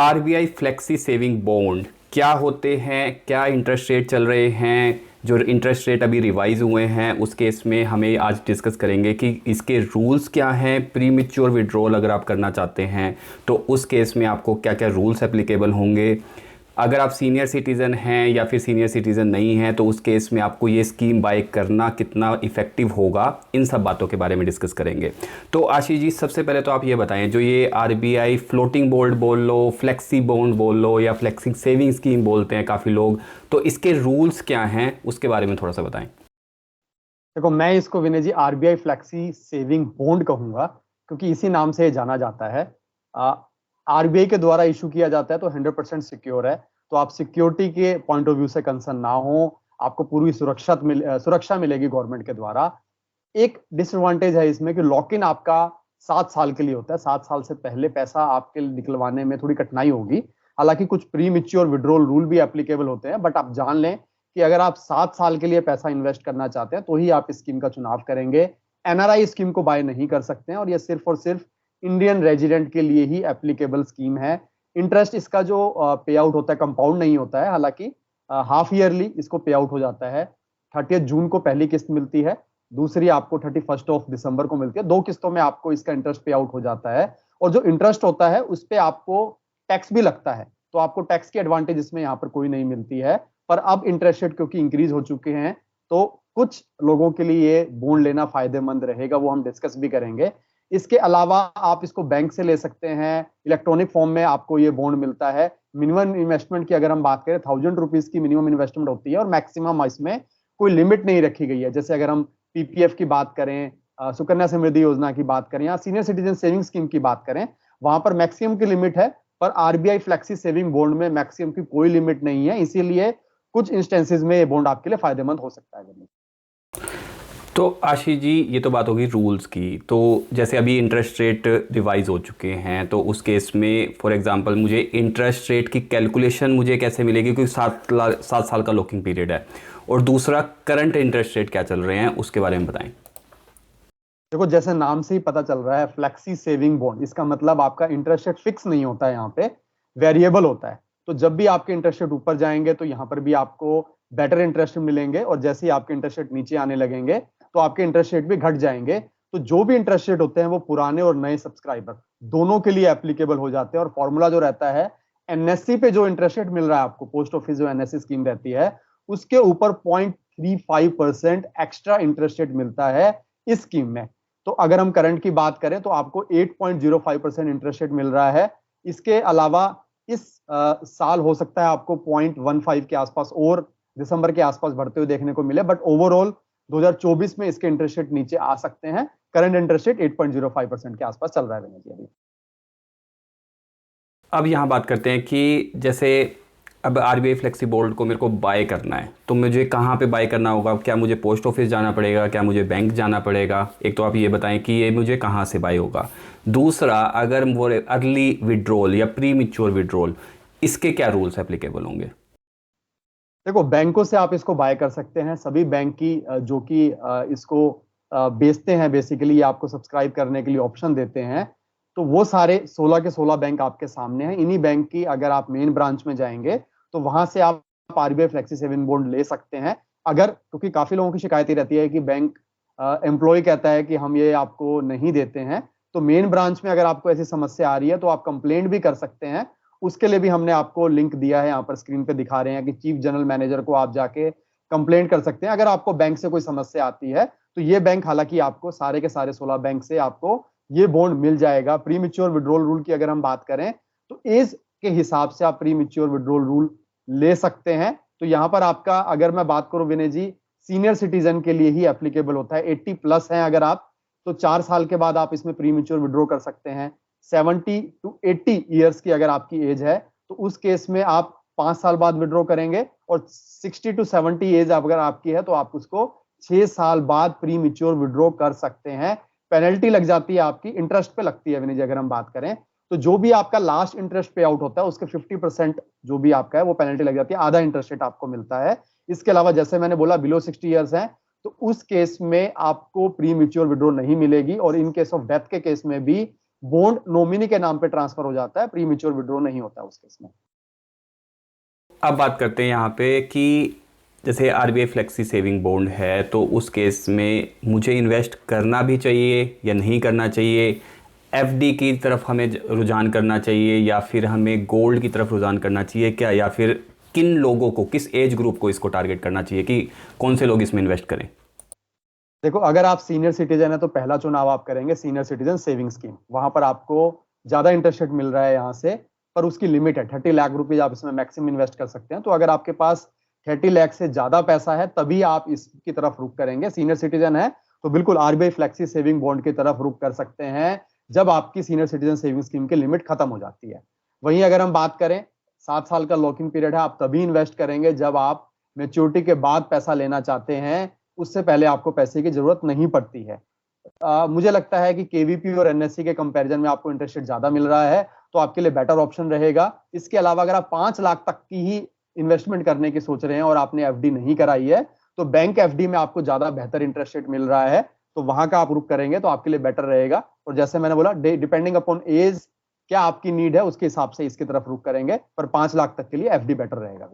RBI flexi saving bond क्या होते हैं, क्या इंटरेस्ट रेट चल रहे हैं, जो इंटरेस्ट रेट अभी रिवाइज हुए हैं उस केस में हमें आज डिस्कस करेंगे कि इसके रूल्स क्या हैं। प्री मैच्योर विड्रॉल अगर आप करना चाहते हैं तो उस केस में आपको क्या क्या रूल्स एप्लीकेबल होंगे। अगर आप सीनियर सिटीज़न हैं या फिर सीनियर सिटीज़न नहीं हैं तो उस केस में आपको ये स्कीम बाय करना कितना इफ़ेक्टिव होगा, इन सब बातों के बारे में डिस्कस करेंगे। तो आशीष जी, सबसे पहले तो आप ये बताएं, जो ये आरबीआई फ्लोटिंग बोल्ड बोल लो, फ्लेक्सी बॉन्ड बोल लो या फ्लेक्सी सेविंग स्कीम बोलते हैं काफ़ी लोग, तो इसके रूल्स क्या हैं उसके बारे में थोड़ा सा बताएं। देखो, मैं इसको विनय जी आरबीआई फ्लेक्सी सेविंग बॉन्ड कहूंगा, क्योंकि इसी नाम से ये जाना जाता है। आरबीआई के द्वारा इशू किया जाता है तो 100% सिक्योर है। तो आप सिक्योरिटी के पॉइंट ऑफ व्यू से कंसर्न ना हो, आपको पूरी सुरक्षा मिलेगी गवर्नमेंट के द्वारा। एक डिसएडवांटेज है इसमें कि लॉक इन आपका 7 साल के लिए होता है। 7 साल से पहले पैसा आपके निकलवाने में थोड़ी कठिनाई होगी। हालांकि कुछ प्री मैच्योर विड्रॉल रूल भी एप्लीकेबल होते हैं, बट आप जान लें कि अगर आप 7 साल के लिए पैसा इन्वेस्ट करना चाहते हैं तो ही आप इस स्कीम का चुनाव करेंगे। एनआरआई स्कीम को बाय नहीं कर सकते हैं, और यह सिर्फ और सिर्फ इंडियन रेजिडेंट के लिए ही एप्लीकेबल स्कीम है। इंटरेस्ट इसका जो पे आउट होता है कंपाउंड नहीं होता है, हालांकि हाफ ईयरली इसको पे आउट हो जाता है। 30 जून को पहली किस्त मिलती है, दूसरी आपको 31 दिसंबर को मिलती है। 2 किस्तों में आपको इसका इंटरेस्ट पे आउट हो जाता है। और जो इंटरेस्ट होता है उस पर आपको टैक्स भी लगता है, तो आपको टैक्स की एडवांटेज इसमें यहाँ पर कोई नहीं मिलती है। पर अब इंटरेस्ट रेट क्योंकि इंक्रीज हो चुके हैं, तो कुछ लोगों के लिए ये बॉन्ड लेना फायदेमंद रहेगा, वो हम डिस्कस भी करेंगे। इसके अलावा आप इसको बैंक से ले सकते हैं, इलेक्ट्रॉनिक फॉर्म में आपको ये बॉन्ड मिलता है। मिनिमम इन्वेस्टमेंट की अगर हम बात करें, ₹1000 की मिनिमम इन्वेस्टमेंट होती है, और मैक्सिमम इसमें कोई लिमिट नहीं रखी गई है। जैसे अगर हम पीपीएफ की बात करें, सुकन्या समृद्धि योजना की बात करें, या सीनियर सिटीजन सेविंग स्कीम की बात करें, वहां पर मैक्सिमम की लिमिट है। पर आरबीआई फ्लेक्सी सेविंग बॉन्ड में मैक्सिमम की कोई लिमिट नहीं है, इसीलिए कुछ इंस्टेंसेस में ये बॉन्ड आपके लिए फायदेमंद हो सकता है। तो आशीष जी, ये तो बात होगी रूल्स की। तो जैसे अभी इंटरेस्ट रेट रिवाइज हो चुके हैं तो उस केस में फॉर एग्जांपल मुझे इंटरेस्ट रेट की कैलकुलेशन मुझे कैसे मिलेगी, क्योंकि 7 साल का लॉकिंग पीरियड है। और दूसरा, करंट इंटरेस्ट रेट क्या चल रहे हैं उसके बारे में बताएं। देखो, जैसे नाम से ही पता चल रहा है फ्लेक्सी सेविंग बॉन्ड, इसका मतलब आपका इंटरेस्ट रेट फिक्स नहीं होता है, यहाँ पे वेरिएबल होता है। तो जब भी आपके इंटरेस्ट रेट ऊपर जाएंगे तो यहाँ पर भी आपको बेटर इंटरेस्ट मिलेंगे, और जैसे ही आपके इंटरेस्ट रेट नीचे आने लगेंगे तो आपके इंटरेस्ट रेट भी घट जाएंगे। तो जो भी इंटरेस्ट रेट होते हैं वो पुराने और नए सब्सक्राइबर दोनों के लिए एप्लीकेबल हो जाते हैं। और फॉर्मूला जो रहता है, एनएससी पे जो इंटरेस्ट रेट मिल रहा है आपको, पोस्ट ऑफिस जो एनएससी स्कीम रहती है, उसके ऊपर 0.35% एक्स्ट्रा इंटरेस्ट रेट मिलता है इस स्कीम में। तो अगर हम करंट की बात करें तो आपको 8.05% इंटरेस्ट रेट मिल रहा है। इसके अलावा इस साल हो सकता है आपको 0.15 के आसपास और दिसंबर के आसपास बढ़ते हुए देखने को मिले, बट ओवरऑल 2024 में इसके इंटरेस्ट रेट नीचे आ सकते हैं। करंट इंटरेस्ट रेट 8.05% के आसपास चल रहा है अभी। अब यहाँ बात करते हैं कि जैसे अब आरबीआई फ्लेक्सी बोल्ड को मेरे को बाय करना है तो मुझे कहाँ पे बाय करना होगा? क्या मुझे पोस्ट ऑफिस जाना पड़ेगा, क्या मुझे बैंक जाना पड़ेगा? एक तो आप ये बताएं कि ये मुझे कहाँ से बाय होगा। दूसरा, अगर वो अर्ली विड्रॉल या प्री मैच्योर विड्रॉल, इसके क्या रूल्स एप्लीकेबल होंगे? देखो, बैंकों से आप इसको बाय कर सकते हैं। सभी बैंक की जो कि इसको बेचते हैं, बेसिकली ये आपको सब्सक्राइब करने के लिए ऑप्शन देते हैं। तो वो सारे 16 के 16 बैंक आपके सामने हैं। इन्हीं बैंक की अगर आप मेन ब्रांच में जाएंगे तो वहां से आप आरबीआई फ्लेक्सी सेविंग बॉन्ड ले सकते हैं। अगर, क्योंकि काफी लोगों की शिकायत ही रहती है कि बैंक एम्प्लॉय कहता है कि हम ये आपको नहीं देते हैं, तो मेन ब्रांच में अगर आपको ऐसी समस्या आ रही है तो आप कंप्लेंट भी कर सकते हैं। उसके लिए भी हमने आपको लिंक दिया है, यहाँ पर स्क्रीन पे दिखा रहे हैं कि चीफ जनरल मैनेजर को आप जाके कंप्लेंट कर सकते हैं अगर आपको बैंक से कोई समस्या आती है। तो ये बैंक, हालांकि आपको सारे के सारे 16 बैंक से आपको ये बॉन्ड मिल जाएगा। प्री मैच्योर विड्रॉल रूल की अगर हम बात करें तो एज के हिसाब से आप प्री मैच्योर विड्रॉल रूल ले सकते हैं। तो यहाँ पर आपका, अगर मैं बात करूं विनय जी, सीनियर सिटीजन के लिए ही एप्लीकेबल होता है। 80+ हैं अगर आप, तो 4 साल के बाद आप इसमें प्री मैच्योर विड्रॉ कर सकते हैं। 70 to 80 ईयर्स की अगर आपकी एज है तो उस केस में आप 5 साल बाद विड्रॉ करेंगे, और 60 to 70 एज अगर आपकी है तो आप उसको 6 साल बाद प्री मैच्योर विड्रॉ कर सकते हैं। पेनल्टी लग जाती है, आपकी इंटरेस्ट पे लगती है विनय जी। अगर हम बात करें तो जो भी आपका लास्ट इंटरेस्ट पे आउट होता है उसके 50% जो भी आपका है वो पेनल्टी लग जाती है, आधा इंटरेस्ट रेट आपको मिलता है। इसके अलावा जैसे मैंने बोला, बिलो 60 ईयर्स है तो उस केस में आपको प्री मैच्योर विड्रॉ नहीं मिलेगी, और इन केस ऑफ डेथ के केस में भी बॉन्ड नॉमिनी के नाम पे ट्रांसफर हो जाता है, प्री मैच्योर विड्रॉ नहीं होता उस केस में। अब बात करते हैं यहाँ पे कि जैसे आरबीआई फ्लेक्सी सेविंग बॉन्ड है, तो उस केस में मुझे इन्वेस्ट करना भी चाहिए या नहीं करना चाहिए? एफडी की तरफ हमें रुझान करना चाहिए या फिर हमें गोल्ड की तरफ रुझान करना चाहिए क्या? या फिर किन लोगों को, किस एज ग्रुप को इसको टारगेट करना चाहिए कि कौन से लोग इसमें इन्वेस्ट करें? देखो, अगर आप सीनियर सिटीजन है तो पहला चुनाव आप करेंगे सीनियर सिटीजन सेविंग स्कीम। वहां पर आपको ज्यादा इंटरेस्ट रेट मिल रहा है यहाँ से, पर उसकी लिमिट है 30 लाख रुपीज आप इसमें मैक्सिमम इन्वेस्ट कर सकते हैं। तो अगर आपके पास 30 लाख से ज्यादा पैसा है तभी आप इसकी तरफ रुख करेंगे। सीनियर सिटीजन है तो बिल्कुल आरबीआई फ्लेक्सी सेविंग बॉन्ड की तरफ रुख कर सकते हैं जब आपकी सीनियर सिटीजन सेविंग स्कीम की लिमिट खत्म हो जाती है। वहीं अगर हम बात करें, 7 साल का लॉक इन पीरियड है, आप तभी इन्वेस्ट करेंगे जब आप मेच्योरिटी के बाद पैसा लेना चाहते हैं, उससे पहले आपको पैसे की जरूरत नहीं पड़ती है। मुझे लगता है कि केवीपी और एनएससी के कंपैरिजन में आपको इंटरेस्ट रेट ज्यादा मिल रहा है, तो आपके लिए बेटर ऑप्शन रहेगा। इसके अलावा अगर आप 5 लाख तक की ही इन्वेस्टमेंट करने की सोच रहे हैं और आपने एफडी नहीं कराई है, तो बैंक एफडी में आपको ज्यादा बेहतर इंटरेस्ट रेट मिल रहा है, तो वहां का आप रुख करेंगे तो आपके लिए बेटर रहेगा। और जैसे मैंने बोला, डिपेंडिंग अपॉन एज क्या आपकी नीड है उसके हिसाब से इसकी तरफ रुख करेंगे, पर 5 लाख तक के लिए एफडी बेटर रहेगा।